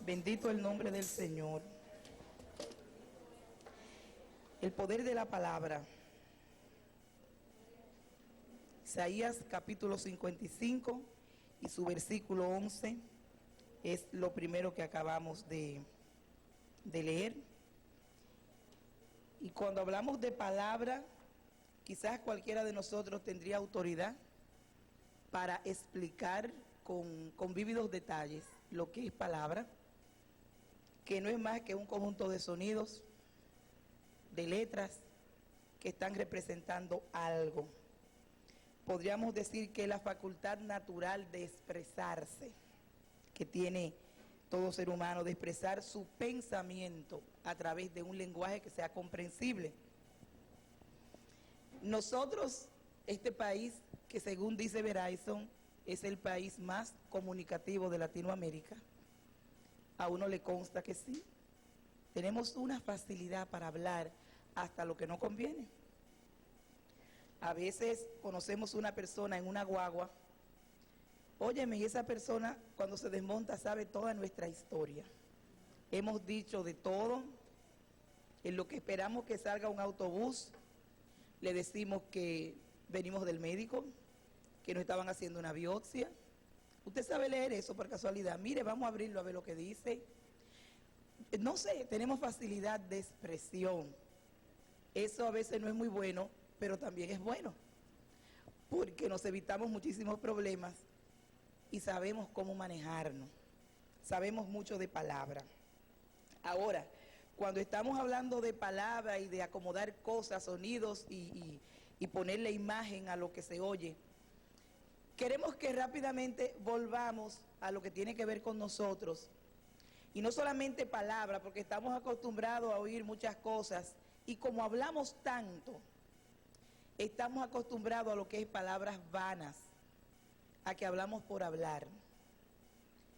Bendito el nombre del Señor. El poder de la palabra. Isaías capítulo 55 y su versículo 11 es lo primero que acabamos de leer. Y cuando hablamos de palabra, quizás cualquiera de nosotros tendría autoridad para explicar con vívidos detalles lo que es palabra, que no es más que un conjunto de sonidos, de letras que están representando algo. Podríamos decir que es la facultad natural de expresarse que tiene todo ser humano, de expresar su pensamiento a través de un lenguaje que sea comprensible. Nosotros, este país, que según dice Verizon, es el país más comunicativo de Latinoamérica, a uno le consta que sí. Tenemos una facilidad para hablar hasta lo que no conviene. A veces conocemos una persona en una guagua, óyeme, y esa persona cuando se desmonta sabe toda nuestra historia. Hemos dicho de todo, en lo que esperamos que salga un autobús, le decimos que venimos del médico, que nos estaban haciendo una biopsia. Usted sabe leer eso por casualidad. Mire, vamos a abrirlo a ver lo que dice. No sé, tenemos facilidad de expresión. Eso a veces no es muy bueno, pero también es bueno, porque nos evitamos muchísimos problemas y sabemos cómo manejarnos. Sabemos mucho de palabra. Ahora, cuando estamos hablando de palabra y de acomodar cosas, sonidos y ponerle imagen a lo que se oye, queremos que rápidamente volvamos a lo que tiene que ver con nosotros. Y no solamente palabra, porque estamos acostumbrados a oír muchas cosas. Y como hablamos tanto, estamos acostumbrados a lo que es palabras vanas, a que hablamos por hablar,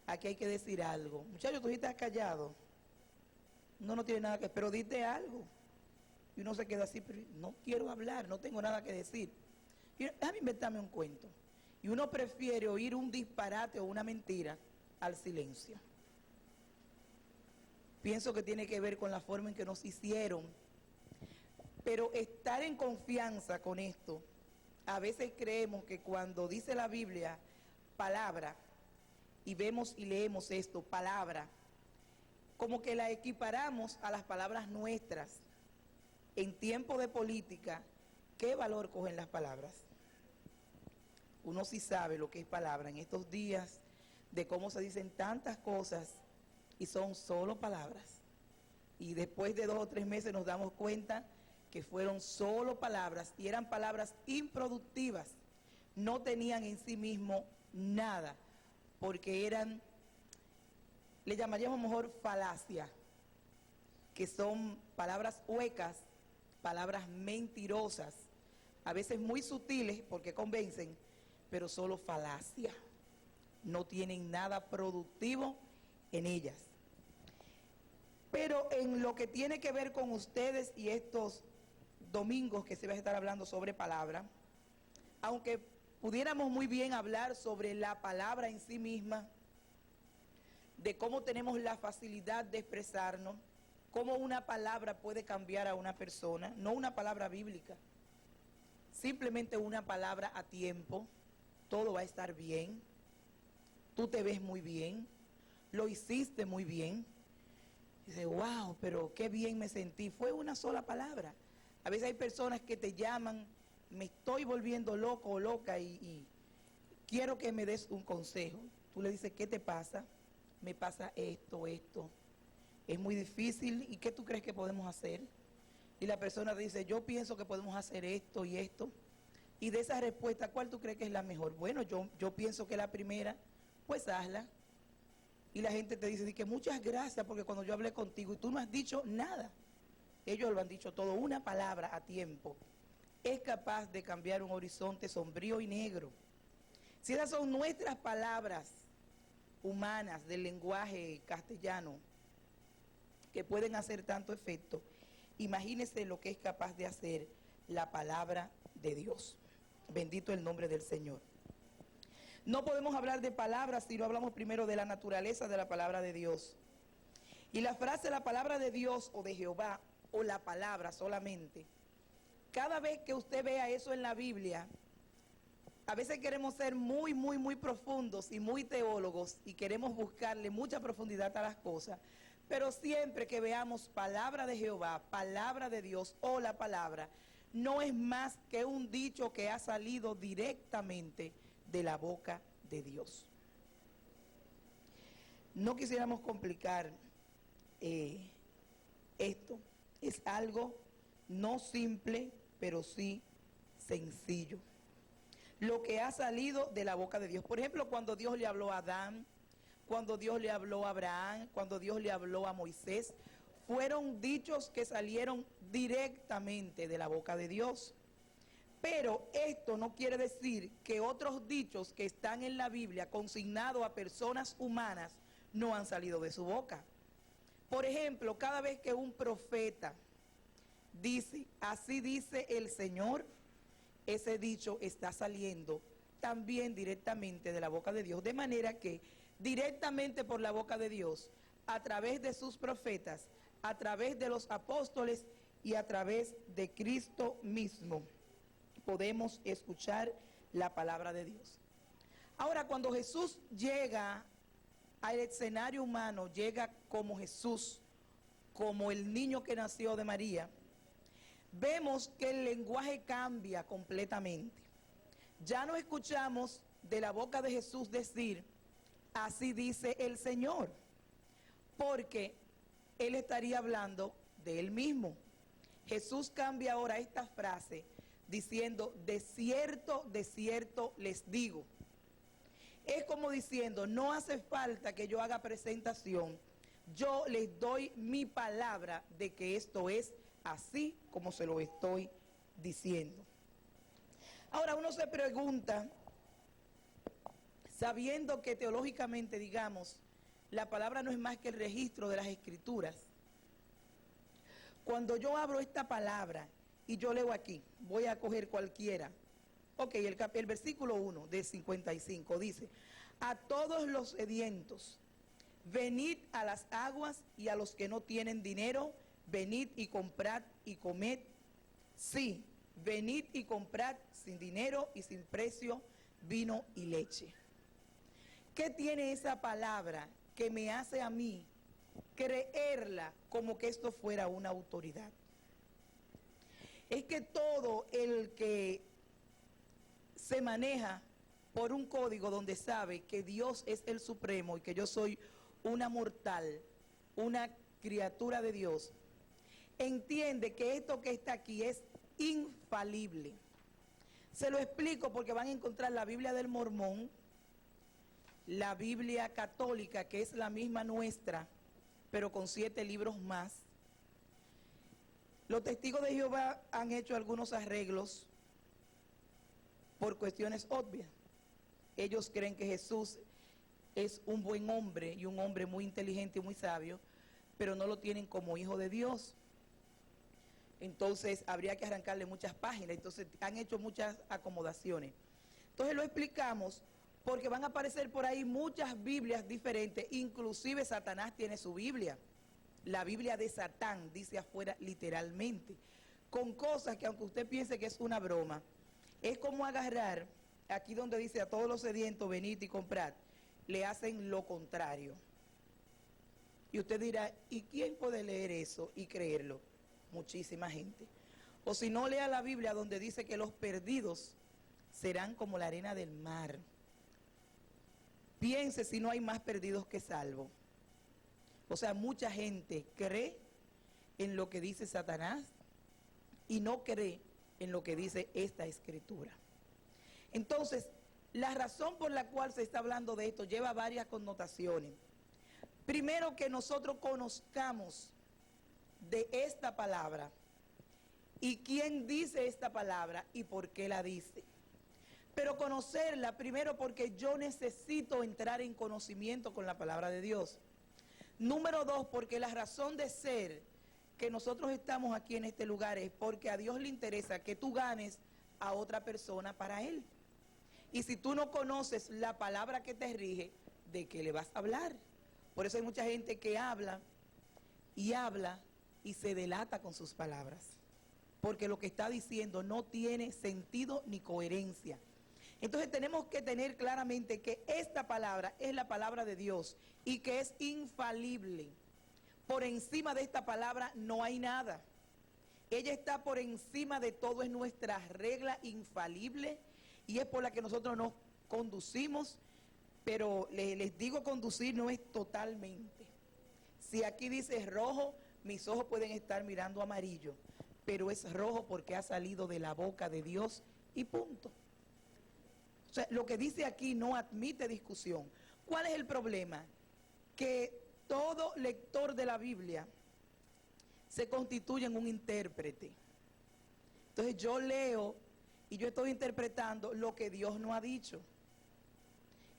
a que hay que decir algo. Muchachos, tú estás callado. No tiene nada que decir, pero dite algo. Y uno se queda así, pero no quiero hablar, no tengo nada que decir. Y déjame inventarme un cuento. Y uno prefiere oír un disparate o una mentira al silencio. Pienso que tiene que ver con la forma en que nos hicieron. Pero estar en confianza con esto, a veces creemos que cuando dice la Biblia, palabra, y vemos y leemos esto, palabra, como que la equiparamos a las palabras nuestras. En tiempo de política, ¿qué valor cogen las palabras? Uno sí sabe lo que es palabra en estos días, de cómo se dicen tantas cosas y son solo palabras. Y después de 2 o 3 meses nos damos cuenta que fueron solo palabras y eran palabras improductivas. No tenían en sí mismo nada, porque eran, le llamaríamos mejor falacia, que son palabras huecas, palabras mentirosas, a veces muy sutiles porque convencen, pero solo falacia. No tienen nada productivo en ellas. Pero en lo que tiene que ver con ustedes y estos domingos que se va a estar hablando sobre palabra, aunque pudiéramos muy bien hablar sobre la palabra en sí misma, de cómo tenemos la facilidad de expresarnos, cómo una palabra puede cambiar a una persona, no una palabra bíblica, simplemente una palabra a tiempo, todo va a estar bien, tú te ves muy bien, lo hiciste muy bien. Dice, wow, pero qué bien me sentí, fue una sola palabra. A veces hay personas que te llaman, me estoy volviendo loco o loca y quiero que me des un consejo. Tú le dices, ¿qué te pasa? Me pasa esto, es muy difícil, ¿y qué tú crees que podemos hacer? Y la persona dice, yo pienso que podemos hacer esto y esto. Y de esa respuesta, ¿cuál tú crees que es la mejor? Bueno, yo pienso que la primera, pues hazla. Y la gente te dice que muchas gracias porque cuando yo hablé contigo y tú no has dicho nada, ellos lo han dicho todo, una palabra a tiempo es capaz de cambiar un horizonte sombrío y negro. Si esas son nuestras palabras humanas del lenguaje castellano que pueden hacer tanto efecto, imagínese lo que es capaz de hacer la palabra de Dios. Bendito el nombre del Señor. No podemos hablar de palabras si no hablamos primero de la naturaleza de la palabra de Dios. Y la frase la palabra de Dios o de Jehová o la palabra solamente, cada vez que usted vea eso en la Biblia, a veces queremos ser muy profundos y muy teólogos y queremos buscarle mucha profundidad a las cosas, pero siempre que veamos palabra de Jehová, palabra de Dios o la palabra, no es más que un dicho que ha salido directamente de la boca de Dios. No quisiéramos complicar esto. Es algo no simple, pero sí sencillo. Lo que ha salido de la boca de Dios. Por ejemplo, cuando Dios le habló a Adán, cuando Dios le habló a Abraham, cuando Dios le habló a Moisés, fueron dichos que salieron directamente de la boca de Dios. Pero esto no quiere decir que otros dichos que están en la Biblia consignados a personas humanas no han salido de su boca. Por ejemplo, cada vez que un profeta dice, así dice el Señor, ese dicho está saliendo también directamente de la boca de Dios. De manera que directamente por la boca de Dios, a través de sus profetas, a través de los apóstoles y a través de Cristo mismo, podemos escuchar la palabra de Dios. Ahora, cuando Jesús llega al escenario humano, llega como Jesús, como el niño que nació de María, vemos que el lenguaje cambia completamente. Ya no escuchamos de la boca de Jesús decir, así dice el Señor, porque Él estaría hablando de Él mismo. Jesús cambia ahora esta frase diciendo, de cierto les digo. Es como diciendo, no hace falta que yo haga presentación, yo les doy mi palabra de que esto es así como se lo estoy diciendo. Ahora uno se pregunta, sabiendo que teológicamente, digamos, la palabra no es más que el registro de las Escrituras. Cuando yo abro esta palabra y yo leo aquí, voy a coger cualquiera. Ok, el versículo 1 de 55 dice, a todos los sedientos, venid a las aguas, y a los que no tienen dinero, venid y comprad y comed. Sí, venid y comprad sin dinero y sin precio vino y leche. ¿Qué tiene esa palabra que me hace a mí creerla como que esto fuera una autoridad? Es que todo el que se maneja por un código donde sabe que Dios es el supremo y que yo soy una mortal, una criatura de Dios, entiende que esto que está aquí es infalible. Se lo explico porque van a encontrar la Biblia del Mormón, la Biblia católica, que es la misma nuestra, pero con 7 libros más. Los testigos de Jehová han hecho algunos arreglos por cuestiones obvias. Ellos creen que Jesús es un buen hombre y un hombre muy inteligente y muy sabio, pero no lo tienen como hijo de Dios. Entonces habría que arrancarle muchas páginas, entonces han hecho muchas acomodaciones. Entonces lo explicamos porque van a aparecer por ahí muchas Biblias diferentes, inclusive Satanás tiene su Biblia. La Biblia de Satán dice afuera literalmente, con cosas que aunque usted piense que es una broma, es como agarrar, aquí donde dice a todos los sedientos venid y comprad, le hacen lo contrario. Y usted dirá, ¿y quién puede leer eso y creerlo? Muchísima gente. O si no, lea la Biblia donde dice que los perdidos serán como la arena del mar. Piense si no hay más perdidos que salvos. O sea, mucha gente cree en lo que dice Satanás y no cree en lo que dice esta Escritura. Entonces, la razón por la cual se está hablando de esto lleva varias connotaciones. Primero, que nosotros conozcamos de esta palabra y quién dice esta palabra y por qué la dice. Pero conocerla primero porque yo necesito entrar en conocimiento con la palabra de Dios. Número 2, porque la razón de ser que nosotros estamos aquí en este lugar es porque a Dios le interesa que tú ganes a otra persona para Él. Y si tú no conoces la palabra que te rige, ¿de qué le vas a hablar? Por eso hay mucha gente que habla y se delata con sus palabras, porque lo que está diciendo no tiene sentido ni coherencia. Entonces tenemos que tener claramente que esta palabra es la palabra de Dios y que es infalible. Por encima de esta palabra no hay nada. Ella está por encima de todo, es nuestra regla infalible y es por la que nosotros nos conducimos, pero les digo, conducir no es totalmente. Si aquí dice rojo, mis ojos pueden estar mirando amarillo, pero es rojo porque ha salido de la boca de Dios y punto. O sea, lo que dice aquí no admite discusión. ¿Cuál es el problema? Que todo lector de la Biblia se constituye en un intérprete. Entonces yo leo y yo estoy interpretando lo que Dios no ha dicho.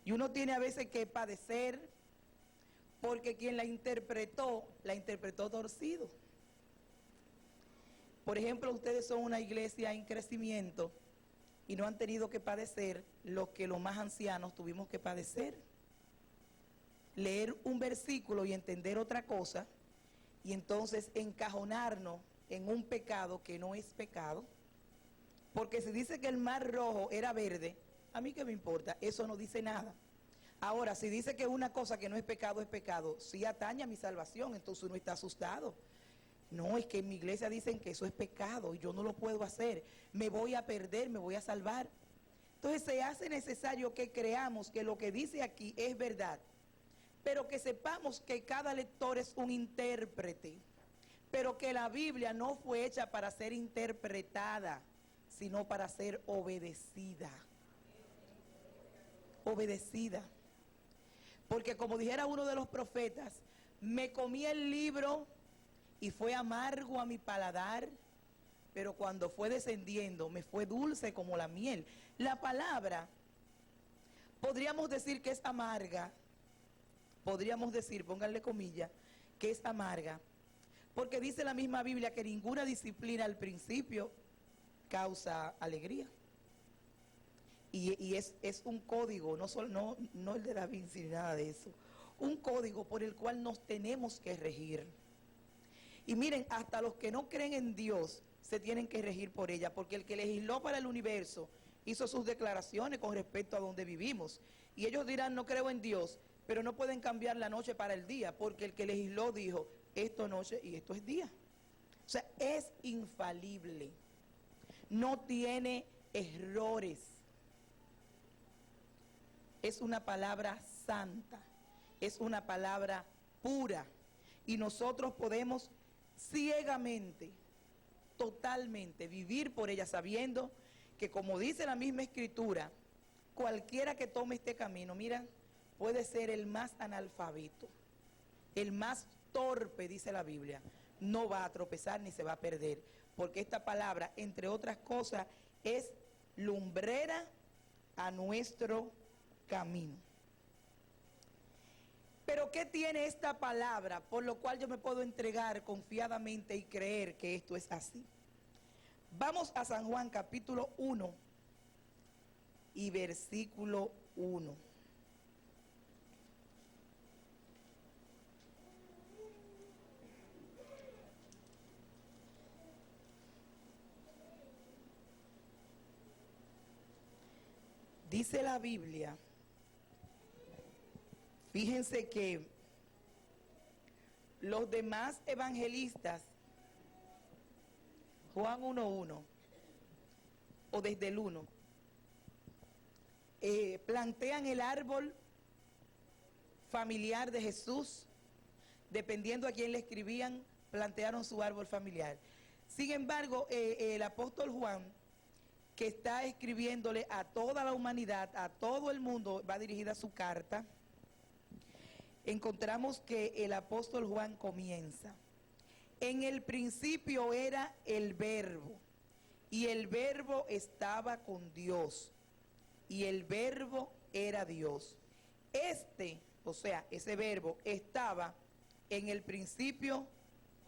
Y uno tiene a veces que padecer porque quien la interpretó torcido. Por ejemplo, ustedes son una iglesia en crecimiento y no han tenido que padecer lo que los más ancianos tuvimos que padecer. Leer un versículo y entender otra cosa y entonces encajonarnos en un pecado que no es pecado. Porque si dice que el mar rojo era verde, a mí qué me importa, eso no dice nada. Ahora, si dice que una cosa que no es pecado, sí atañe a mi salvación, entonces uno está asustado. No, es que en mi iglesia dicen que eso es pecado y yo no lo puedo hacer, me voy a perder, me voy a salvar. Entonces se hace necesario que creamos que lo que dice aquí es verdad, pero que sepamos que cada lector es un intérprete, pero que la Biblia no fue hecha para ser interpretada, sino para ser obedecida. Obedecida. Porque como dijera uno de los profetas, me comí el libro y fue amargo a mi paladar, pero cuando fue descendiendo me fue dulce como la miel. La palabra, podríamos decir que es amarga, podríamos decir, pónganle comillas, que es amarga, porque dice la misma Biblia que ninguna disciplina al principio causa alegría. Y es un código, no el de Da Vinci, nada de eso. Un código por el cual nos tenemos que regir. Y miren, hasta los que no creen en Dios se tienen que regir por ella, porque el que legisló para el universo hizo sus declaraciones con respecto a donde vivimos. Y ellos dirán, no creo en Dios, pero no pueden cambiar la noche para el día, porque el que legisló dijo, esto es noche y esto es día. O sea, es infalible. No tiene errores. Es una palabra santa, es una palabra pura y nosotros podemos ciegamente, totalmente vivir por ella sabiendo que, como dice la misma Escritura, cualquiera que tome este camino, mira, puede ser el más analfabeto, el más torpe, dice la Biblia, no va a tropezar ni se va a perder, porque esta palabra, entre otras cosas, es lumbrera a nuestro camino. Pero ¿qué tiene esta palabra por lo cual yo me puedo entregar confiadamente y creer que esto es así? Vamos a San Juan capítulo 1 y versículo 1. Dice la Biblia, fíjense que los demás evangelistas, Juan 1:1, o desde el 1, plantean el árbol familiar de Jesús, dependiendo a quién le escribían, plantearon su árbol familiar. Sin embargo, el apóstol Juan, que está escribiéndole a toda la humanidad, a todo el mundo, va dirigida su carta, encontramos que el apóstol Juan comienza, en el principio era el verbo, y el verbo estaba con Dios, y el verbo era Dios. O sea, ese verbo estaba en el principio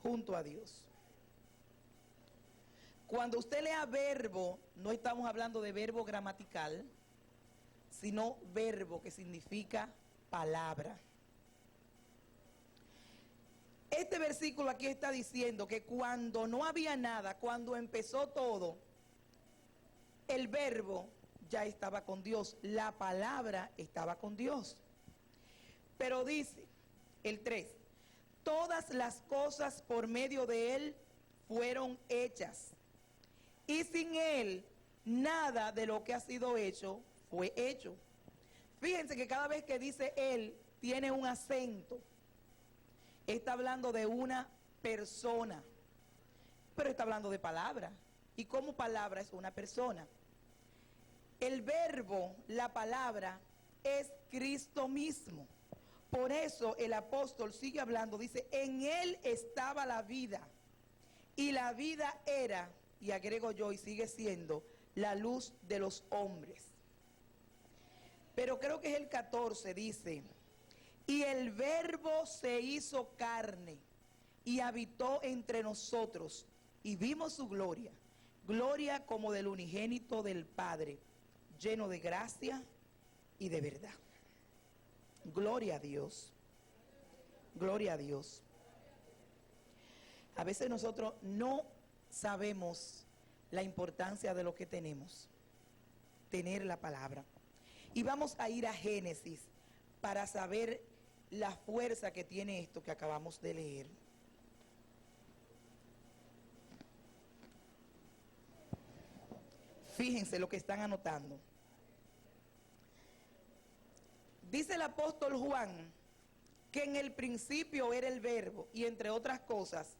junto a Dios. Cuando usted lea verbo, no estamos hablando de verbo gramatical, sino verbo, que significa palabra. Este versículo aquí está diciendo que cuando no había nada, cuando empezó todo, el verbo ya estaba con Dios, la palabra estaba con Dios. Pero dice el 3, todas las cosas por medio de Él fueron hechas, y sin Él nada de lo que ha sido hecho fue hecho. Fíjense que cada vez que dice Él tiene un acento. Está hablando de una persona, pero está hablando de palabra. Y como palabra es una persona. El verbo, la palabra, es Cristo mismo. Por eso el apóstol sigue hablando, dice, en Él estaba la vida. Y la vida era, y agrego yo, y sigue siendo, la luz de los hombres. Pero creo que es el 14, dice, y el verbo se hizo carne y habitó entre nosotros y vimos su gloria, gloria como del unigénito del Padre, lleno de gracia y de verdad. Gloria a Dios, gloria a Dios. A veces nosotros no sabemos la importancia de lo que tenemos, tener la palabra. Y vamos a ir a Génesis para saber la fuerza que tiene esto que acabamos de leer. Fíjense lo que están anotando. Dice el apóstol Juan que en el principio era el verbo y entre otras cosas,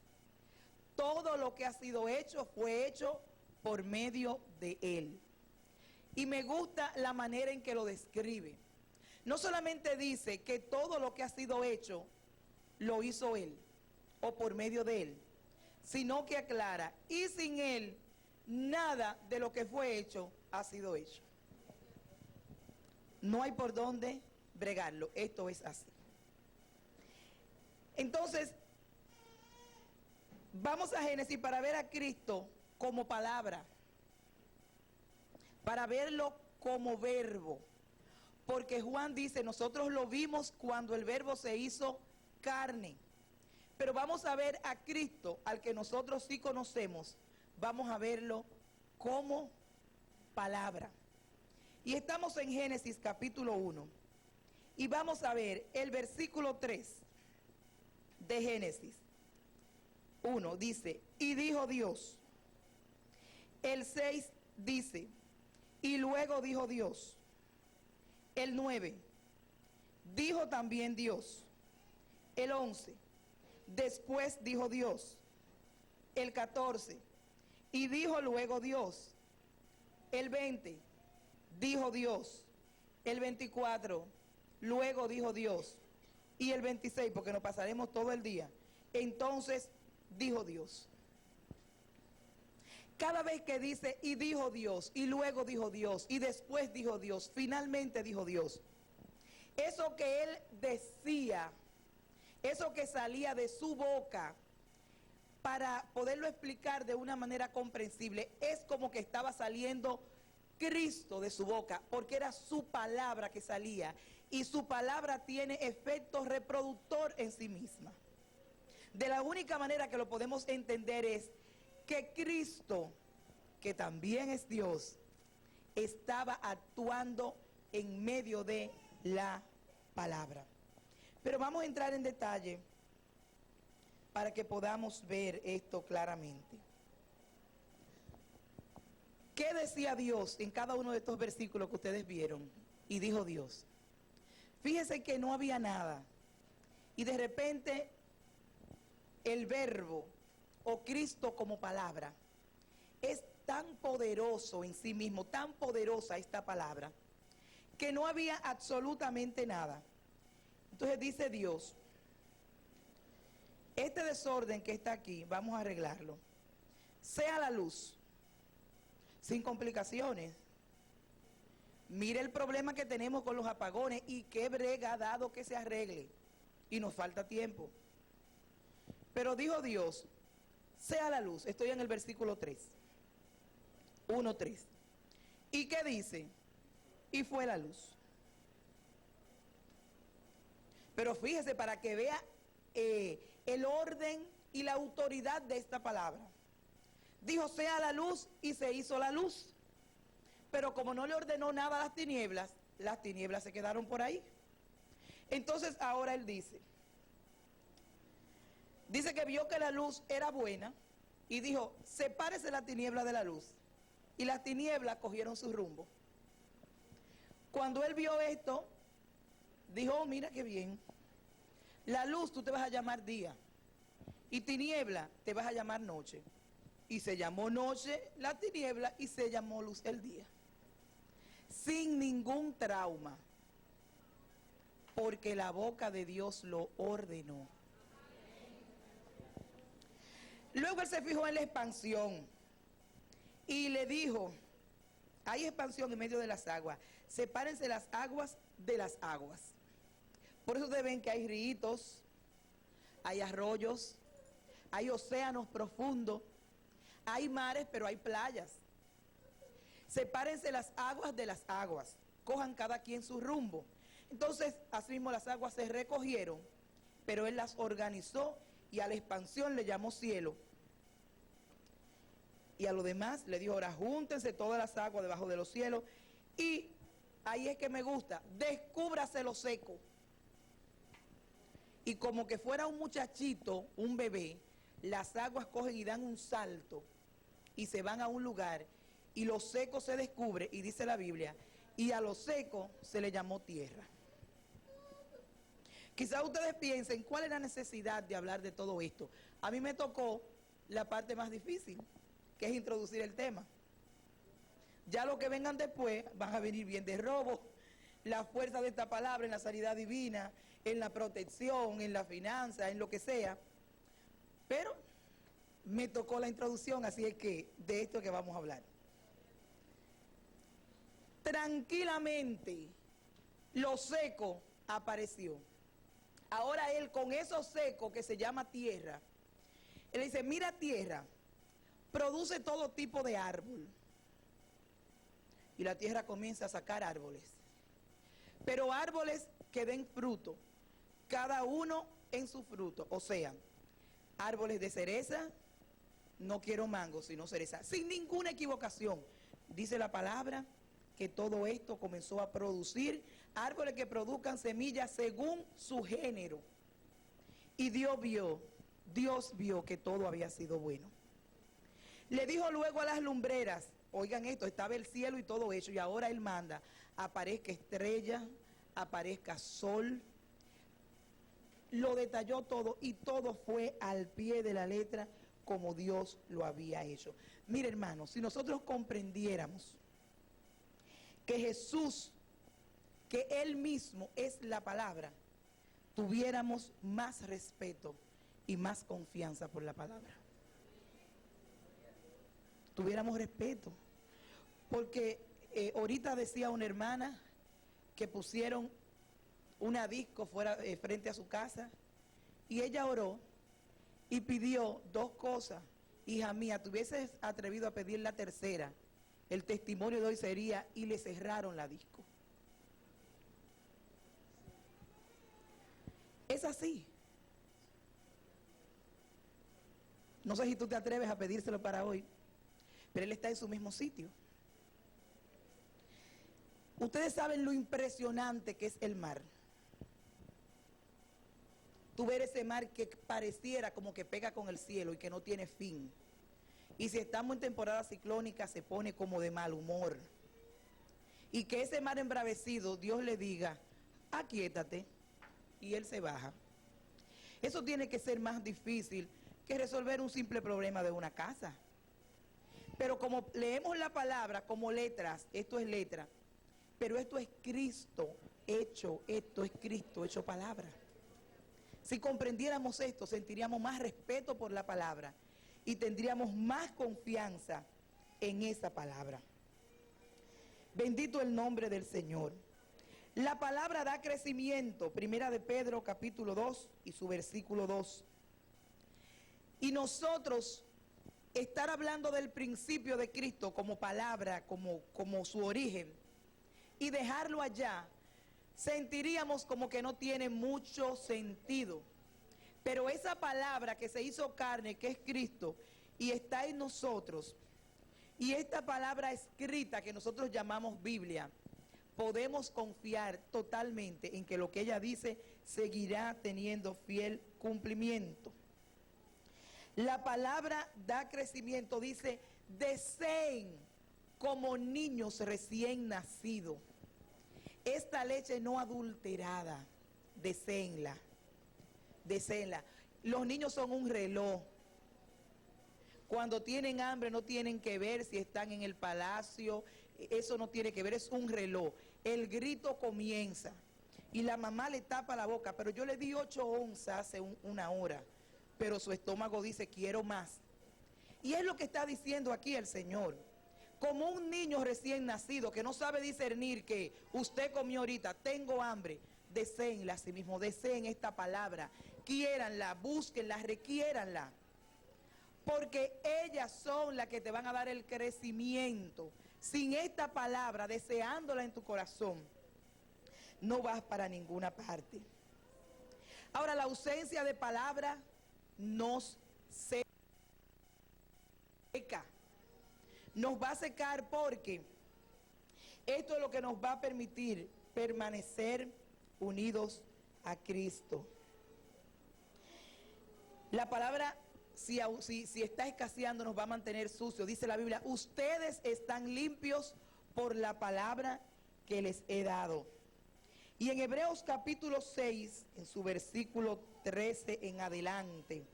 todo lo que ha sido hecho fue hecho por medio de Él. Y me gusta la manera en que lo describe. No solamente dice que todo lo que ha sido hecho lo hizo Él o por medio de Él, sino que aclara, y sin Él nada de lo que fue hecho ha sido hecho. No hay por dónde bregarlo, esto es así. Entonces, vamos a Génesis para ver a Cristo como palabra, para verlo como verbo. Porque Juan dice, nosotros lo vimos cuando el verbo se hizo carne. Pero vamos a ver a Cristo, al que nosotros sí conocemos, vamos a verlo como palabra. Y estamos en Génesis capítulo 1. Y vamos a ver el versículo 3 de Génesis 1. Dice, y dijo Dios. El 6 dice, y luego dijo Dios. El 9, dijo también Dios. El 11, después dijo Dios. El 14, y dijo luego Dios. El 20, dijo Dios. El 24, luego dijo Dios. Y el 26, porque nos pasaremos todo el día, entonces dijo Dios. Cada vez que dice, y dijo Dios, y luego dijo Dios, y después dijo Dios, finalmente dijo Dios, eso que Él decía, eso que salía de su boca, para poderlo explicar de una manera comprensible, es como que estaba saliendo Cristo de su boca, porque era su palabra que salía, y su palabra tiene efecto reproductor en sí misma. De la única manera que lo podemos entender es que Cristo, que también es Dios, estaba actuando en medio de la palabra. Pero vamos a entrar en detalle para que podamos ver esto claramente. ¿Qué decía Dios en cada uno de estos versículos que ustedes vieron? Y dijo Dios. Fíjense que no había nada. Y de repente el verbo o Cristo como palabra es tan poderoso en sí mismo, tan poderosa esta palabra, que no había absolutamente nada. Entonces dice Dios, este desorden que está aquí, vamos a arreglarlo. Sea la luz, sin complicaciones. Mire el problema que tenemos con los apagones y qué brega ha dado que se arregle. Y nos falta tiempo. Pero dijo Dios, sea la luz. Estoy en el versículo 3. 1:3. ¿Y qué dice? y fue la luz. Pero fíjese para que vea el orden y la autoridad de esta palabra. Dijo, sea la luz, y se hizo la luz. Pero como no le ordenó nada a las tinieblas se quedaron por ahí. Entonces ahora él dice que vio que la luz era buena y dijo, sepárese la tiniebla de la luz. Y las tinieblas cogieron su rumbo. Cuando él vio esto, dijo, oh, mira qué bien. La luz tú te vas a llamar día y tiniebla te vas a llamar noche. Y se llamó noche la tiniebla y se llamó luz el día. Sin ningún trauma, porque la boca de Dios lo ordenó. Luego él se fijó en la expansión y le dijo, hay expansión en medio de las aguas, sepárense las aguas de las aguas. Por eso ustedes ven que hay ríos, hay arroyos, hay océanos profundos, hay mares, pero hay playas. Sepárense las aguas de las aguas, cojan cada quien su rumbo. Entonces, así mismo las aguas se recogieron, pero él las organizó y a la expansión le llamó cielo. Y a lo demás le dijo, ahora júntense todas las aguas debajo de los cielos. Y ahí es que me gusta, descúbrase lo seco. Y como que fuera un muchachito, un bebé, las aguas cogen y dan un salto y se van a un lugar y lo seco se descubre, y dice la Biblia, y a lo seco se le llamó tierra. Quizás ustedes piensen, ¿cuál es la necesidad de hablar de todo esto? A mí me tocó la parte más difícil, que es introducir el tema. Ya los que vengan después van a venir bien de robo, la fuerza de esta palabra en la sanidad divina, en la protección, en la finanza, en lo que sea. Pero me tocó la introducción, así es que de esto que vamos a hablar. Tranquilamente, lo seco apareció. Ahora él con eso seco que se llama tierra, él dice, mira tierra, produce todo tipo de árbol. Y la tierra comienza a sacar árboles. Pero árboles que den fruto, cada uno en su fruto. O sea, árboles de cereza, no quiero mango, sino cereza. Sin ninguna equivocación. Dice la palabra que todo esto comenzó a producir árboles que produzcan semillas según su género. Y Dios vio que todo había sido bueno. Le dijo luego a las lumbreras, oigan esto, estaba el cielo y todo eso, y ahora él manda, aparezca estrella, aparezca sol. Lo detalló todo y todo fue al pie de la letra como Dios lo había hecho. Mire, hermanos, si nosotros comprendiéramos que Jesús, que Él mismo es la palabra, tuviéramos más respeto y más confianza por la palabra. Tuviéramos respeto. Porque ahorita decía una hermana que pusieron una disco fuera, frente a su casa, y ella oró y pidió dos cosas. Hija mía, te hubieses atrevido a pedir la tercera, el testimonio de hoy sería, y le cerraron la disco. Es así. No sé si tú te atreves a pedírselo para hoy, pero él está en su mismo sitio. Ustedes saben lo impresionante que es el mar. Tú ver ese mar que pareciera como que pega con el cielo y que no tiene fin. Y si estamos en temporada ciclónica se pone como de mal humor. Y que ese mar embravecido Dios le diga, aquíétate, y él se baja. Eso tiene que ser más difícil que resolver un simple problema de una casa. Pero como leemos la palabra como letras, esto es letra, pero esto es Cristo hecho, esto es Cristo hecho palabra. Si comprendiéramos esto, sentiríamos más respeto por la palabra y tendríamos más confianza en esa palabra. Bendito el nombre del Señor. La palabra da crecimiento, primera de Pedro capítulo 2 y su versículo 2. Y nosotros estar hablando del principio de Cristo como palabra, como su origen, y dejarlo allá, sentiríamos como que no tiene mucho sentido. Pero esa palabra que se hizo carne, que es Cristo, y está en nosotros, y esta palabra escrita que nosotros llamamos Biblia, podemos confiar totalmente en que lo que ella dice seguirá teniendo fiel cumplimiento. La palabra da crecimiento, dice, deseen como niños recién nacidos esta leche no adulterada, deseenla, deseenla. Los niños son un reloj. Cuando tienen hambre no tienen que ver si están en el palacio, eso no tiene que ver, es un reloj. El grito comienza y la mamá le tapa la boca, pero yo le di 8 onzas hace una hora, pero su estómago dice quiero más. Y es lo que está diciendo aquí el Señor. Como un niño recién nacido que no sabe discernir que usted comió ahorita, tengo hambre, deseenla a sí mismo, deseen esta palabra, quiéranla, búsquenla, requiéranla. Porque ellas son las que te van a dar el crecimiento. Sin esta palabra, deseándola en tu corazón, no vas para ninguna parte. Ahora, la ausencia de palabra nos seca. Nos va a secar porque esto es lo que nos va a permitir permanecer unidos a Cristo. La palabra, si está escaseando, nos va a mantener sucios. Dice la Biblia, ustedes están limpios por la palabra que les he dado. Y en Hebreos capítulo 6, en su versículo 13 en adelante,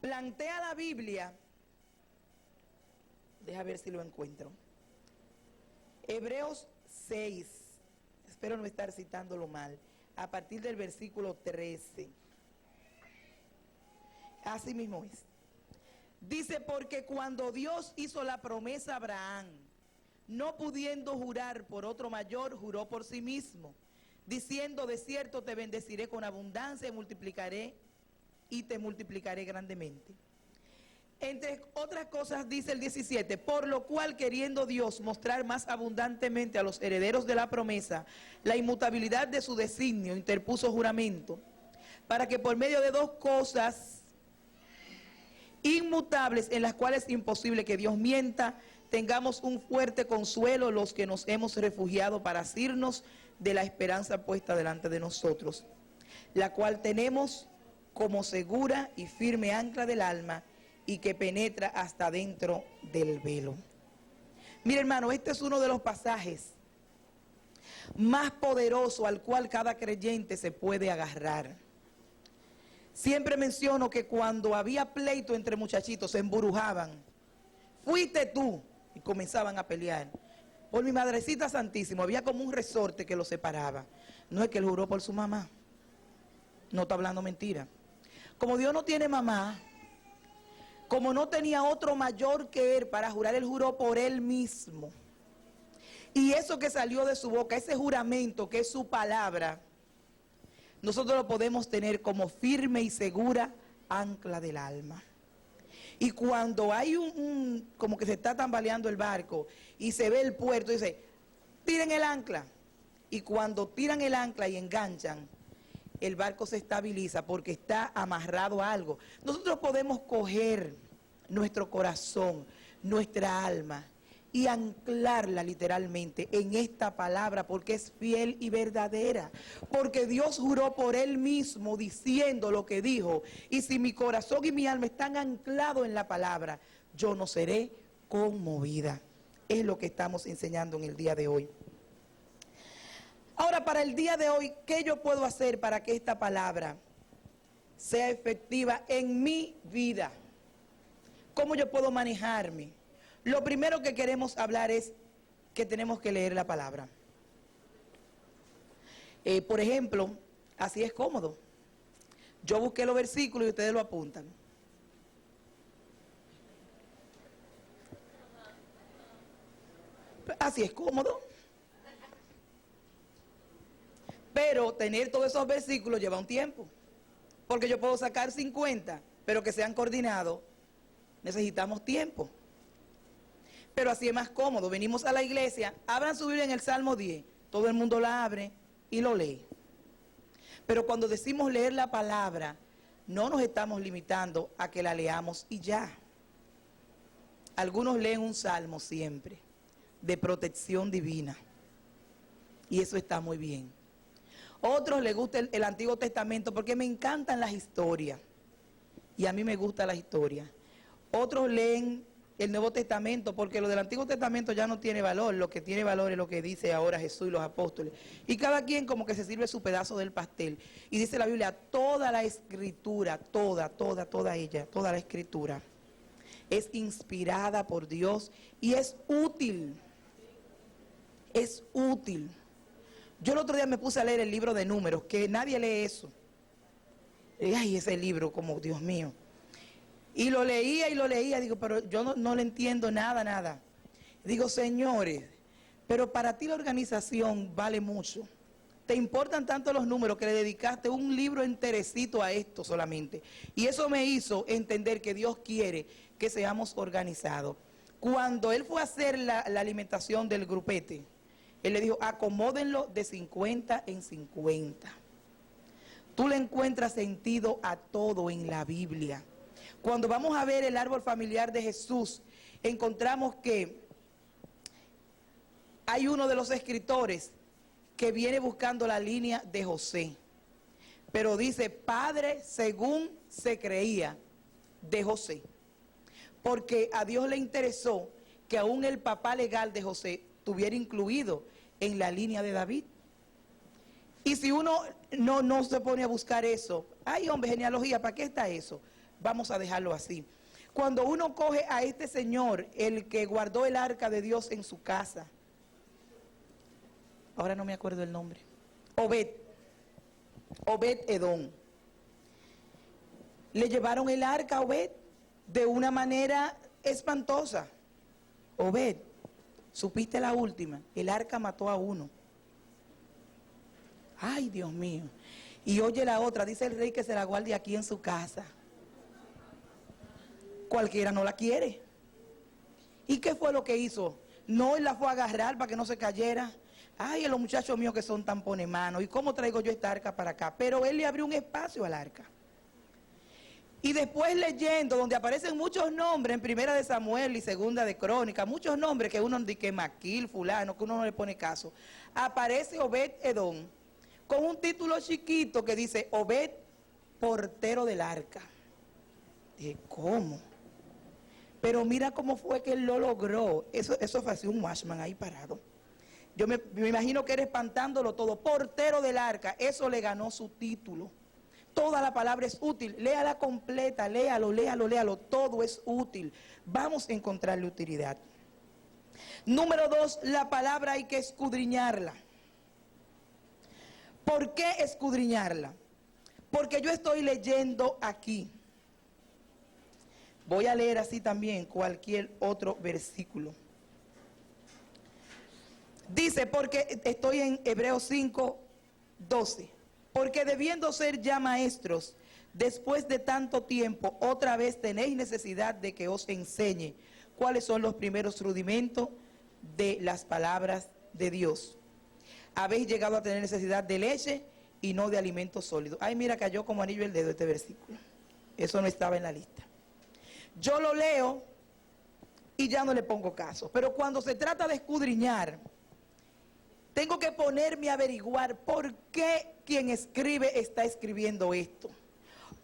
plantea la Biblia. Deja ver si lo encuentro. Hebreos 6, espero no estar citándolo mal, a partir del versículo 13. Así mismo es. Dice, porque cuando Dios hizo la promesa a Abraham, no pudiendo jurar por otro mayor, juró por sí mismo, diciendo, de cierto te bendeciré con abundancia y te multiplicaré grandemente. Entre otras cosas dice el 17, por lo cual queriendo Dios mostrar más abundantemente a los herederos de la promesa la inmutabilidad de su designio, interpuso juramento, para que por medio de 2 cosas inmutables en las cuales es imposible que Dios mienta, tengamos un fuerte consuelo los que nos hemos refugiado para asirnos de la esperanza puesta delante de nosotros, la cual tenemos como segura y firme ancla del alma, y que penetra hasta dentro del velo. Mira, hermano, este es uno de los pasajes más poderosos al cual cada creyente se puede agarrar. Siempre menciono que cuando había pleito entre muchachitos se emburujaban. Fuiste tú, y comenzaban a pelear. Por mi madrecita santísima, había como un resorte que los separaba. No es que él juró por su mamá. No está hablando mentira. Como Dios no tiene mamá, como no tenía otro mayor que él para jurar, él juró por él mismo. Y eso que salió de su boca, ese juramento que es su palabra, nosotros lo podemos tener como firme y segura ancla del alma. Y cuando hay como que se está tambaleando el barco y se ve el puerto, dice, tiren el ancla. Y cuando tiran el ancla y enganchan, el barco se estabiliza porque está amarrado a algo. Nosotros podemos coger nuestro corazón, nuestra alma y anclarla literalmente en esta palabra porque es fiel y verdadera. Porque Dios juró por Él mismo diciendo lo que dijo. Y si mi corazón y mi alma están anclados en la palabra, yo no seré conmovida. Es lo que estamos enseñando en el día de hoy. Ahora, para el día de hoy, ¿qué yo puedo hacer para que esta palabra sea efectiva en mi vida? ¿Cómo yo puedo manejarme? Lo primero que queremos hablar es que tenemos que leer la palabra. Por ejemplo, así es cómodo. Yo busqué los versículos y ustedes lo apuntan. Así es cómodo. Pero tener todos esos versículos lleva un tiempo. Porque yo puedo sacar 50, pero que sean coordinados, necesitamos tiempo. pero así es más cómodo. Venimos a la iglesia, abran su Biblia en el Salmo 10, todo el mundo la abre y lo lee. Pero cuando decimos leer la palabra, no nos estamos limitando a que la leamos y ya. Algunos leen un salmo siempre, de protección divina, y eso está muy bien. Otros les gusta el Antiguo Testamento porque me encantan las historias, y a mí me gusta la historia. Otros leen el Nuevo Testamento porque lo del Antiguo Testamento ya no tiene valor, lo que tiene valor es lo que dice ahora Jesús y los apóstoles. Y cada quien como que se sirve su pedazo del pastel. Y dice la Biblia, toda la escritura, toda ella, toda la escritura es inspirada por Dios y es útil. Es útil. Yo el otro día me puse a leer el libro de Números, que nadie lee eso. Y, ay, ese libro, como Dios mío. Y lo leía, digo, pero yo no le entiendo nada. Digo, señores, pero para ti la organización vale mucho. Te importan tanto los números que le dedicaste un libro enterecito a esto solamente. Y eso me hizo entender que Dios quiere que seamos organizados. Cuando Él fue a hacer la alimentación del grupete, Él le dijo, acomódenlo de 50 en 50. Tú le encuentras sentido a todo en la Biblia. Cuando vamos a ver el árbol familiar de Jesús, encontramos que hay uno de los escritores que viene buscando la línea de José, pero dice padre según se creía de José, porque a Dios le interesó que aún el papá legal de José estuviera incluido en la línea de David. Y si uno no se pone a buscar eso, ay hombre, genealogía, ¿para qué está eso? Vamos a dejarlo así. Cuando uno coge a este señor, el que guardó el arca de Dios en su casa, ahora no me acuerdo el nombre, Obed-Edom, le llevaron el arca a Obed de una manera espantosa. Obed, supiste la última, el arca mató a uno. Ay, Dios mío. Y oye la otra, dice el rey que se la guarde aquí en su casa. Cualquiera no la quiere. ¿Y qué fue lo que hizo? No, él la fue a agarrar para que no se cayera. Ay, los muchachos míos que son tan ponemanos. ¿Y cómo traigo yo esta arca para acá? Pero él le abrió un espacio al arca. Y después leyendo, donde aparecen muchos nombres, en Primera de Samuel y Segunda de Crónica, muchos nombres que uno dice Maquil, fulano, que uno no le pone caso. Aparece Obed-Edom con un título chiquito que dice Obed, portero del arca. Dije, ¿cómo? Pero mira cómo fue que él lo logró. Eso fue así, un watchman ahí parado. Yo me imagino que era espantándolo todo. Portero del arca, eso le ganó su título. Toda la palabra es útil. Léala completa, léalo. Todo es útil. Vamos a encontrarle utilidad. Número 2, la palabra hay que escudriñarla. ¿Por qué escudriñarla? Porque yo estoy leyendo aquí. Voy a leer así también cualquier otro versículo. Dice, porque estoy en Hebreos 5, 12. Porque debiendo ser ya maestros, después de tanto tiempo, otra vez tenéis necesidad de que os enseñe cuáles son los primeros rudimentos de las palabras de Dios. Habéis llegado a tener necesidad de leche y no de alimento sólido. Ay, mira, cayó como anillo el dedo este versículo. Eso no estaba en la lista. Yo lo leo y ya no le pongo caso. Pero cuando se trata de escudriñar, tengo que ponerme a averiguar por qué quien escribe está escribiendo esto.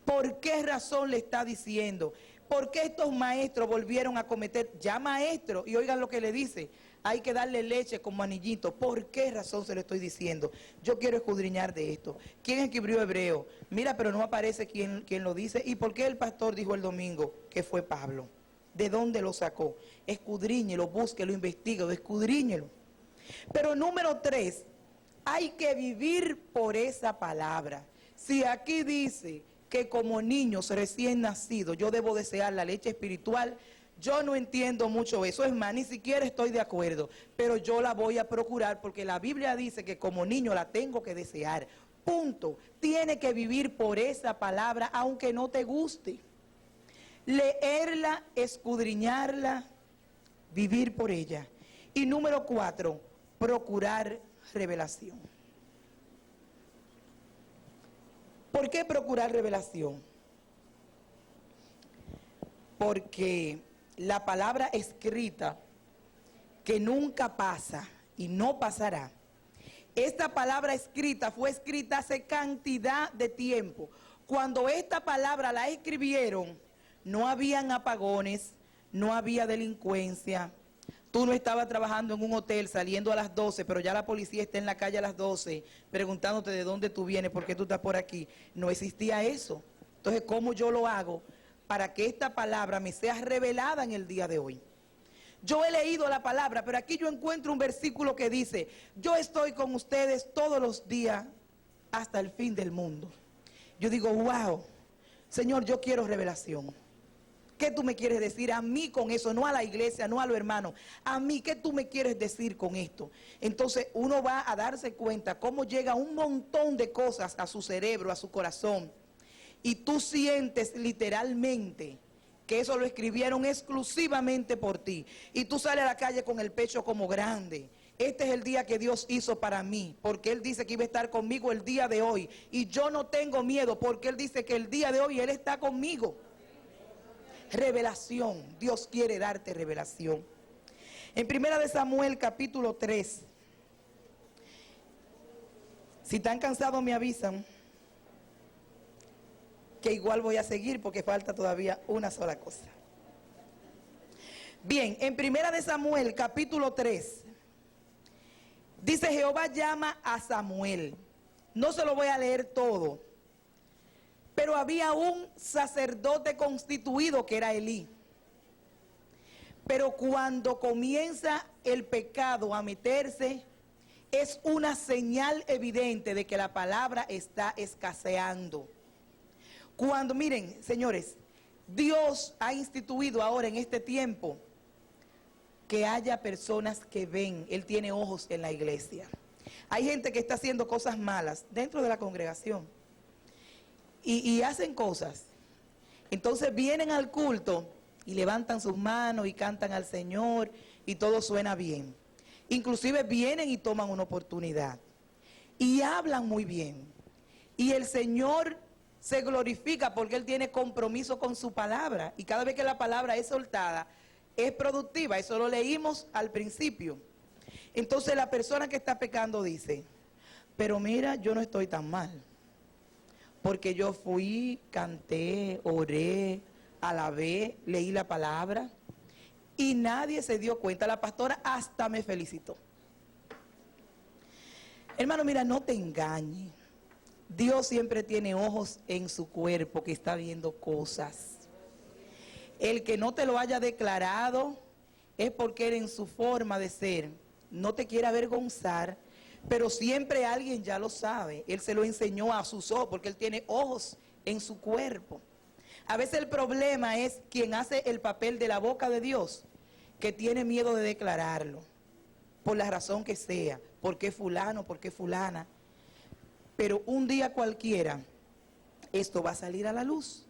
¿Por qué razón le está diciendo? ¿Por qué estos maestros volvieron a cometer, ya maestros, y oigan lo que le dice, hay que darle leche como anillito? ¿Por qué razón se lo estoy diciendo? Yo quiero escudriñar de esto. ¿Quién escribió Hebreo? Mira, pero no aparece quién lo dice. ¿Y por qué el pastor dijo el domingo que fue Pablo? ¿De dónde lo sacó? Escudriñelo, búsquelo, investíguelo, escudriñelo. Pero número 3, hay que vivir por esa palabra. Si aquí dice que como niños recién nacidos yo debo desear la leche espiritual, yo no entiendo mucho eso. Es más, ni siquiera estoy de acuerdo, pero yo la voy a procurar porque la Biblia dice que como niño la tengo que desear. Punto. Tiene que vivir por esa palabra aunque no te guste. Leerla, escudriñarla, vivir por ella. Y número 4, procurar revelación. ¿Por qué procurar revelación? Porque la palabra escrita, que nunca pasa y no pasará, esta palabra escrita fue escrita hace cantidad de tiempo. Cuando esta palabra la escribieron, no habían apagones, no había delincuencia. Tú no estabas trabajando en un hotel saliendo a las 12, pero ya la policía está en la calle a las 12 preguntándote de dónde tú vienes, por qué tú estás por aquí. No existía eso. Entonces, ¿cómo yo lo hago para que esta palabra me sea revelada en el día de hoy? Yo he leído la palabra, pero aquí yo encuentro un versículo que dice: yo estoy con ustedes todos los días hasta el fin del mundo. Yo digo, wow, Señor, yo quiero revelación. ¿Qué tú me quieres decir a mí con eso? No a la iglesia, no a los hermanos. A mí, ¿qué tú me quieres decir con esto? Entonces uno va a darse cuenta cómo llega un montón de cosas a su cerebro, a su corazón. Y tú sientes literalmente que eso lo escribieron exclusivamente por ti. Y tú sales a la calle con el pecho como grande. Este es el día que Dios hizo para mí, porque Él dice que iba a estar conmigo el día de hoy. Y yo no tengo miedo, porque Él dice que el día de hoy Él está conmigo. Revelación, Dios quiere darte revelación. En 1 de Samuel capítulo 3, si están cansados me avisan, que igual voy a seguir porque falta todavía una sola cosa. Bien, en 1 de Samuel capítulo 3, dice: Jehová llama a Samuel. No se lo voy a leer todo. Pero había un sacerdote constituido que era Elí. Pero cuando comienza el pecado a meterse, es una señal evidente de que la palabra está escaseando. Cuando, miren, señores, Dios ha instituido ahora en este tiempo que haya personas que ven. Él tiene ojos en la iglesia. Hay gente que está haciendo cosas malas dentro de la congregación. Y hacen cosas. Entonces vienen al culto y levantan sus manos y cantan al Señor y todo suena bien. Inclusive vienen y toman una oportunidad y hablan muy bien. Y el Señor se glorifica porque Él tiene compromiso con su palabra. Y cada vez que la palabra es soltada, es productiva. Eso lo leímos al principio. Entonces la persona que está pecando dice: pero mira, yo no estoy tan mal. Porque yo fui, canté, oré, alabé, leí la palabra y nadie se dio cuenta. La pastora hasta me felicitó. Hermano, mira, no te engañes. Dios siempre tiene ojos en su cuerpo que está viendo cosas. El que no te lo haya declarado es porque Él en su forma de ser no te quiere avergonzar. Pero siempre alguien ya lo sabe. Él se lo enseñó a sus ojos porque Él tiene ojos en su cuerpo. A veces el problema es quien hace el papel de la boca de Dios, que tiene miedo de declararlo, por la razón que sea, porque fulano, porque fulana. Pero un día cualquiera, esto va a salir a la luz.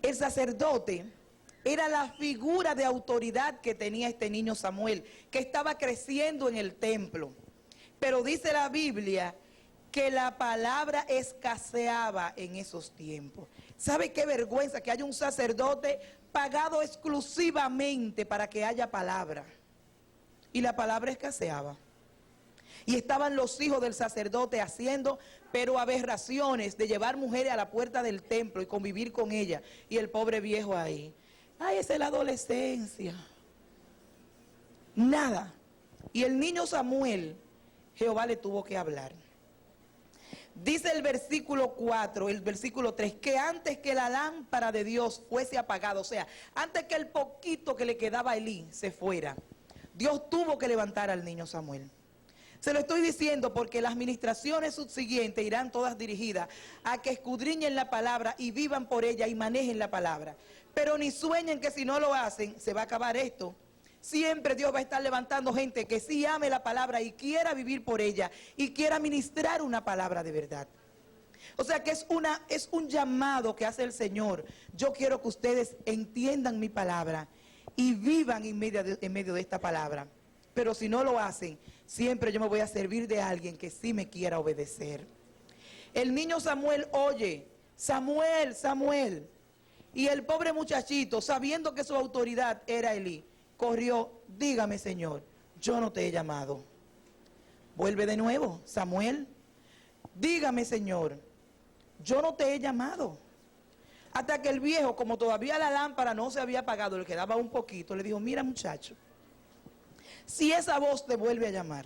El sacerdote era la figura de autoridad que tenía este niño Samuel, que estaba creciendo en el templo. Pero dice la Biblia que la palabra escaseaba en esos tiempos. ¿Sabe qué vergüenza que haya un sacerdote pagado exclusivamente para que haya palabra? Y la palabra escaseaba. Y estaban los hijos del sacerdote haciendo, pero aberraciones de llevar mujeres a la puerta del templo y convivir con ellas. Y el pobre viejo ahí. Ay, esa es la adolescencia. Nada. Y el niño Samuel, Jehová le tuvo que hablar. Dice el versículo 4, el versículo 3, que antes que la lámpara de Dios fuese apagada, o sea, antes que el poquito que le quedaba a Elí se fuera, Dios tuvo que levantar al niño Samuel. Se lo estoy diciendo porque las ministraciones subsiguientes irán todas dirigidas a que escudriñen la palabra y vivan por ella y manejen la palabra. Pero ni sueñen que si no lo hacen, se va a acabar esto. Siempre Dios va a estar levantando gente que sí ame la palabra y quiera vivir por ella y quiera ministrar una palabra de verdad. O sea que es un llamado que hace el Señor. Yo quiero que ustedes entiendan mi palabra y vivan en medio de esta palabra. Pero si no lo hacen, siempre yo me voy a servir de alguien que sí me quiera obedecer. El niño Samuel oye, Samuel, Samuel. Y el pobre muchachito, sabiendo que su autoridad era Elí, corrió, dígame Señor, yo no te he llamado. Vuelve de nuevo, Samuel, dígame Señor, yo no te he llamado. Hasta que el viejo, como todavía la lámpara no se había apagado, le quedaba un poquito, le dijo, mira muchacho, si esa voz te vuelve a llamar,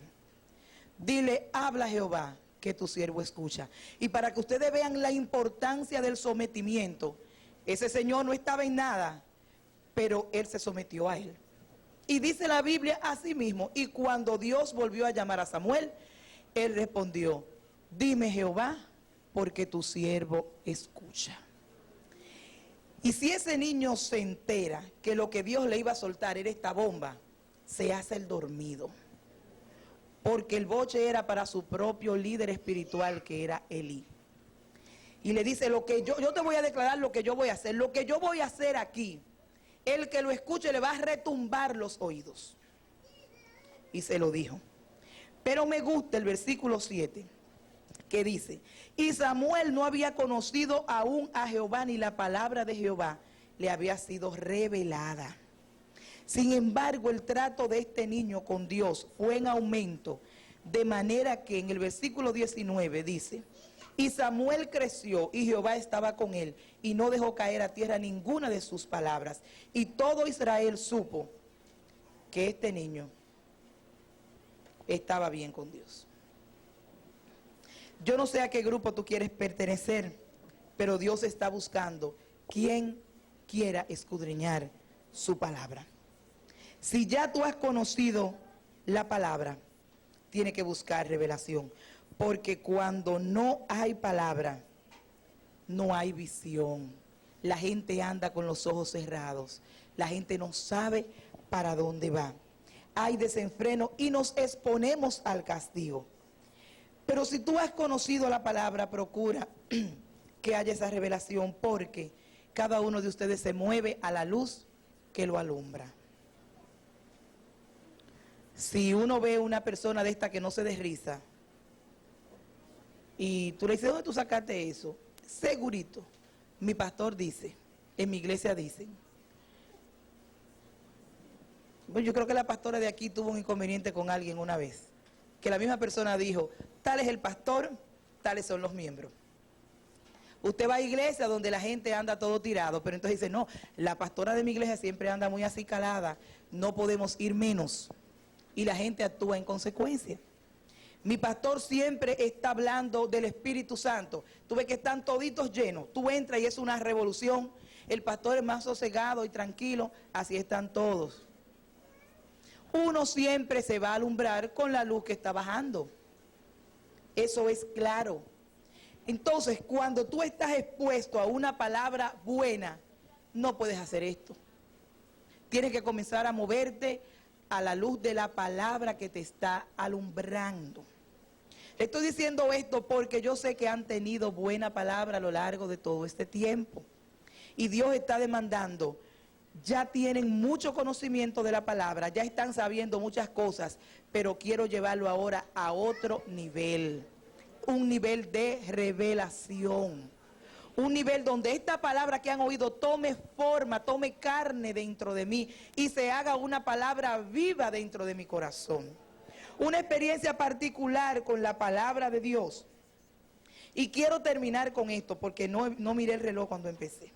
dile, habla Jehová, que tu siervo escucha. Y para que ustedes vean la importancia del sometimiento, ese señor no estaba en nada, pero él se sometió a él. Y dice la Biblia así mismo, y cuando Dios volvió a llamar a Samuel, él respondió, dime Jehová, porque tu siervo escucha. Y si ese niño se entera que lo que Dios le iba a soltar era esta bomba, se hace el dormido. Porque el boche era para su propio líder espiritual, que era Elí. Y le dice, lo que yo te voy a declarar lo que yo voy a hacer. Lo que yo voy a hacer aquí, el que lo escuche le va a retumbar los oídos. Y se lo dijo. Pero me gusta el versículo 7, que dice, y Samuel no había conocido aún a Jehová, ni la palabra de Jehová le había sido revelada. Sin embargo, el trato de este niño con Dios fue en aumento, de manera que en el versículo 19 dice, y Samuel creció y Jehová estaba con él y no dejó caer a tierra ninguna de sus palabras. Y todo Israel supo que este niño estaba bien con Dios. Yo no sé a qué grupo tú quieres pertenecer, pero Dios está buscando quien quiera escudriñar su palabra. Si ya tú has conocido la palabra, tiene que buscar revelación. Porque cuando no hay palabra, no hay visión. La gente anda con los ojos cerrados. La gente no sabe para dónde va. Hay desenfreno y nos exponemos al castigo. Pero si tú has conocido la palabra, procura que haya esa revelación, porque cada uno de ustedes se mueve a la luz que lo alumbra. Si uno ve una persona de esta que no se desriza y tú le dices, ¿dónde tú sacaste eso? Segurito, mi pastor dice, en mi iglesia dicen. Bueno, yo creo que la pastora de aquí tuvo un inconveniente con alguien una vez, que la misma persona dijo, tal es el pastor, tales son los miembros. Usted va a iglesia donde la gente anda todo tirado, pero entonces dice, no, la pastora de mi iglesia siempre anda muy acicalada, no podemos ir menos. Y la gente actúa en consecuencia. Mi pastor siempre está hablando del Espíritu Santo. Tú ves que están toditos llenos. Tú entras y es una revolución. El pastor es más sosegado y tranquilo. Así están todos. Uno siempre se va a alumbrar con la luz que está bajando. Eso es claro. Entonces, cuando tú estás expuesto a una palabra buena, no puedes hacer esto. Tienes que comenzar a moverte a la luz de la palabra que te está alumbrando. Estoy diciendo esto porque yo sé que han tenido buena palabra a lo largo de todo este tiempo. Y Dios está demandando, ya tienen mucho conocimiento de la palabra, ya están sabiendo muchas cosas, pero quiero llevarlo ahora a otro nivel. Un nivel de revelación. Un nivel donde esta palabra que han oído tome forma, tome carne dentro de mí y se haga una palabra viva dentro de mi corazón. Una experiencia particular con la palabra de Dios. Y quiero terminar con esto porque no miré el reloj cuando empecé.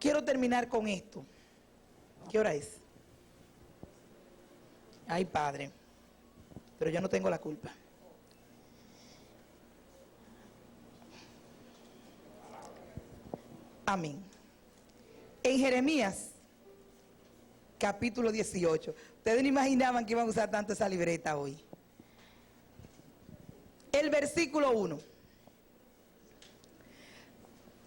Quiero terminar con esto. ¿Qué hora es? Ay, Padre, pero yo no tengo la culpa. Amén. En Jeremías, capítulo 18. Ustedes no imaginaban que iban a usar tanto esa libreta hoy. El versículo 1.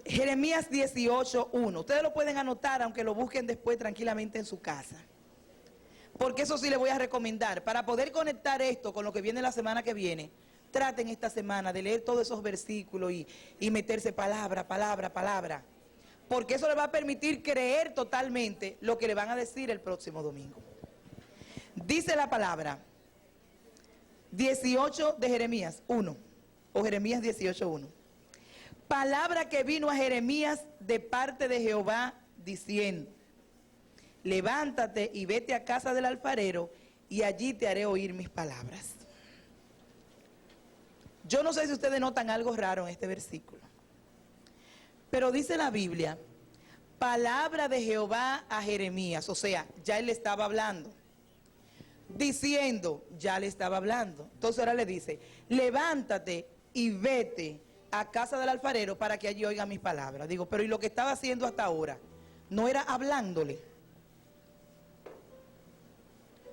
Jeremías 18, 1. Ustedes lo pueden anotar, aunque lo busquen después tranquilamente en su casa. Porque eso sí les voy a recomendar. Para poder conectar esto con lo que viene la semana que viene, traten esta semana de leer todos esos versículos y meterse palabra, palabra, palabra. porque eso le va a permitir creer totalmente lo que le van a decir el próximo domingo. Dice la palabra 18 de Jeremías 1, o Jeremías 18:1. Palabra que vino a Jeremías de parte de Jehová diciendo: levántate y vete a casa del alfarero y allí te haré oír mis palabras. Yo no sé si ustedes notan algo raro en este versículo, pero dice la Biblia, palabra de Jehová a Jeremías, o sea, ya él le estaba hablando. Diciendo, ya le estaba hablando. Entonces ahora le dice, levántate y vete a casa del alfarero para que allí oiga mis palabras. Digo, pero ¿y lo que estaba haciendo hasta ahora? ¿No era hablándole?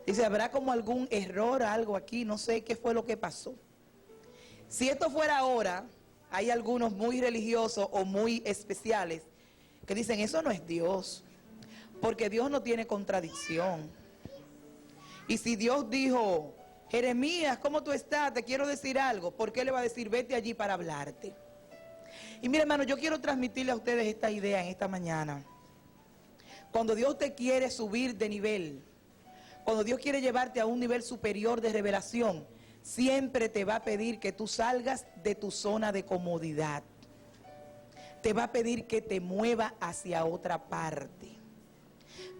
Dice, ¿habrá como algún error, algo aquí? No sé qué fue lo que pasó. Si esto fuera ahora, hay algunos muy religiosos o muy especiales que dicen, eso no es Dios, porque Dios no tiene contradicción. Y si Dios dijo, Jeremías, ¿cómo tú estás? Te quiero decir algo. ¿Por qué le va a decir, vete allí para hablarte? Y mire, hermano, yo quiero transmitirle a ustedes esta idea en esta mañana. Cuando Dios te quiere subir de nivel, cuando Dios quiere llevarte a un nivel superior de revelación, siempre te va a pedir que tú salgas de tu zona de comodidad. Te va a pedir que te muevas hacia otra parte.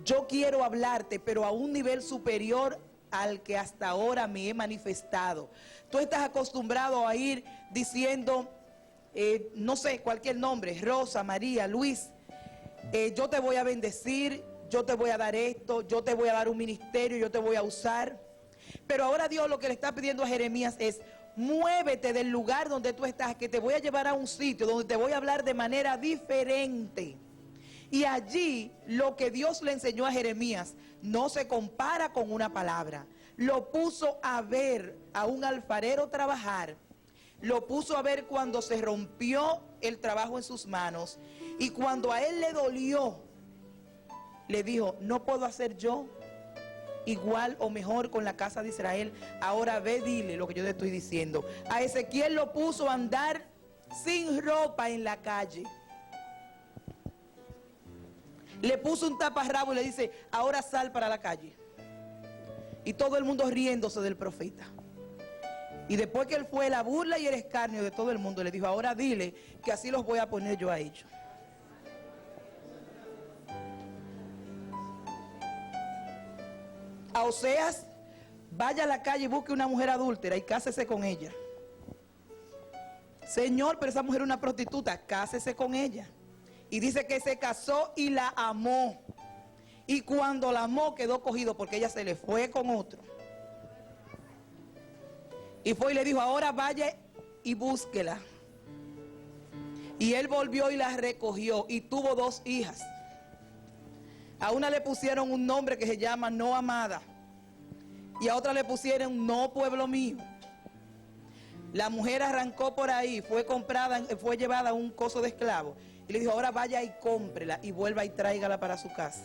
Yo quiero hablarte, pero a un nivel superior al que hasta ahora me he manifestado. Tú estás acostumbrado a ir diciendo, no sé, cualquier nombre, Rosa, María, Luis, yo te voy a bendecir, yo te voy a dar esto, yo te voy a dar un ministerio, yo te voy a usar. Pero ahora Dios lo que le está pidiendo a Jeremías es, muévete del lugar donde tú estás, que te voy a llevar a un sitio donde te voy a hablar de manera diferente. Y allí lo que Dios le enseñó a Jeremías no se compara con una palabra. Lo puso a ver a un alfarero trabajar. Lo puso a ver cuando se rompió el trabajo en sus manos. Y cuando a él le dolió, le dijo, no puedo hacer yo igual o mejor con la casa de Israel. Ahora ve, dile lo que yo te estoy diciendo. A Ezequiel lo puso a andar sin ropa en la calle. Le puso un taparrabo y le dice, ahora sal para la calle. Y todo el mundo riéndose del profeta. Y después que él fue la burla y el escarnio de todo el mundo, le dijo, ahora dile que así los voy a poner yo a ellos. A Oseas, vaya a la calle y busque una mujer adúltera y cásese con ella. Señor, pero esa mujer es una prostituta, cásese con ella. Y dice que se casó y la amó. Y cuando la amó quedó cogido porque ella se le fue con otro. Y fue y le dijo, ahora vaya y búsquela. Y él volvió y la recogió y tuvo 2 hijas. A una le pusieron un nombre que se llama No Amada. Y a otra le pusieron No Pueblo Mío. La mujer arrancó por ahí, fue comprada, fue llevada a un coso de esclavo. Y le dijo, ahora vaya y cómprela y vuelva y tráigala para su casa.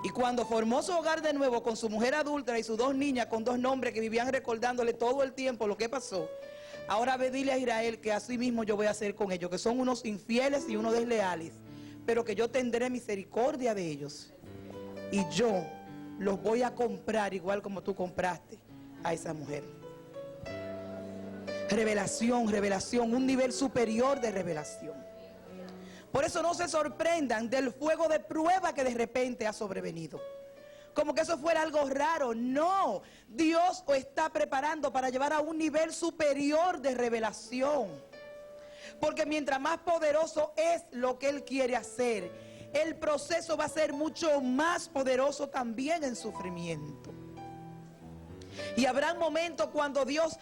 Y cuando formó su hogar de nuevo con su mujer adúltera y sus 2 niñas con 2 nombres que vivían recordándole todo el tiempo lo que pasó, ahora ve, dile a Israel que así mismo yo voy a hacer con ellos, que son unos infieles y unos desleales, pero que yo tendré misericordia de ellos. Y yo los voy a comprar igual como tú compraste a esa mujer. Revelación, revelación, un nivel superior de revelación. Por eso no se sorprendan del fuego de prueba que de repente ha sobrevenido. Como que eso fuera algo raro. No, Dios os está preparando para llevar a un nivel superior de revelación. Porque mientras más poderoso es lo que Él quiere hacer, el proceso va a ser mucho más poderoso también en sufrimiento. Y habrá momentos cuando Dios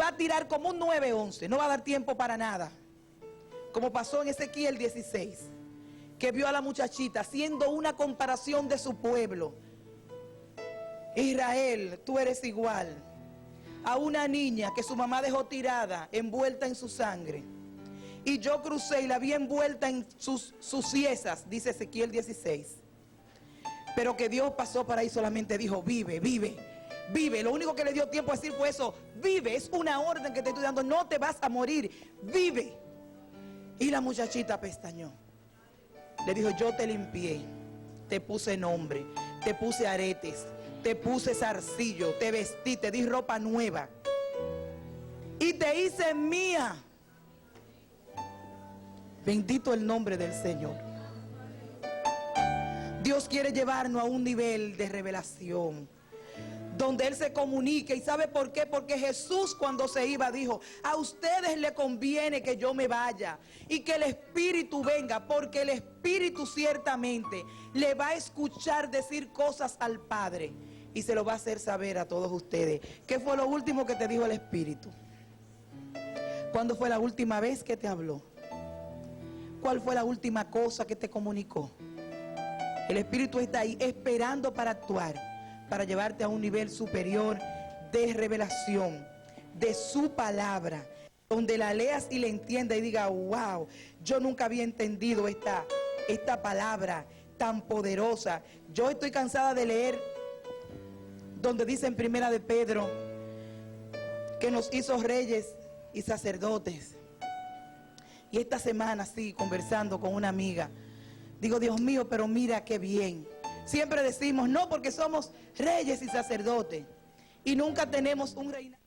va a tirar como un 9-11, no va a dar tiempo para nada. Como pasó en Ezequiel 16, que vio a la muchachita haciendo una comparación de su pueblo. Israel, tú eres igual a una niña que su mamá dejó tirada, envuelta en su sangre. Y yo crucé y la vi envuelta en sus ciezas, dice Ezequiel 16. Pero que Dios pasó para ahí, solamente dijo, vive, vive, vive. Lo único que le dio tiempo a decir fue eso, vive, es una orden que te estoy dando, no te vas a morir, vive. Y la muchachita pestañó. Le dijo, yo te limpié, te puse nombre, te puse aretes, te puse zarcillo, te vestí, te di ropa nueva y te hice mía. Bendito el nombre del Señor. Dios quiere llevarnos a un nivel de revelación donde Él se comunique. ¿Y sabe por qué? Porque Jesús, cuando se iba, dijo, a ustedes les conviene que yo me vaya y que el Espíritu venga, porque el Espíritu ciertamente le va a escuchar decir cosas al Padre y se lo va a hacer saber a todos ustedes. ¿Qué fue lo último que te dijo el Espíritu? ¿Cuándo fue la última vez que te habló? ¿Cuál fue la última cosa que te comunicó? El Espíritu está ahí esperando para actuar, para llevarte a un nivel superior de revelación de su palabra, donde la leas y la entiendas y diga, wow, yo nunca había entendido esta palabra tan poderosa. Yo estoy cansada de leer donde dice en Primera de Pedro que nos hizo reyes y sacerdotes. Y esta semana, sí, conversando con una amiga, digo, Dios mío, pero mira qué bien. Siempre decimos, no, porque somos reyes y sacerdotes. Y nunca tenemos un reinado.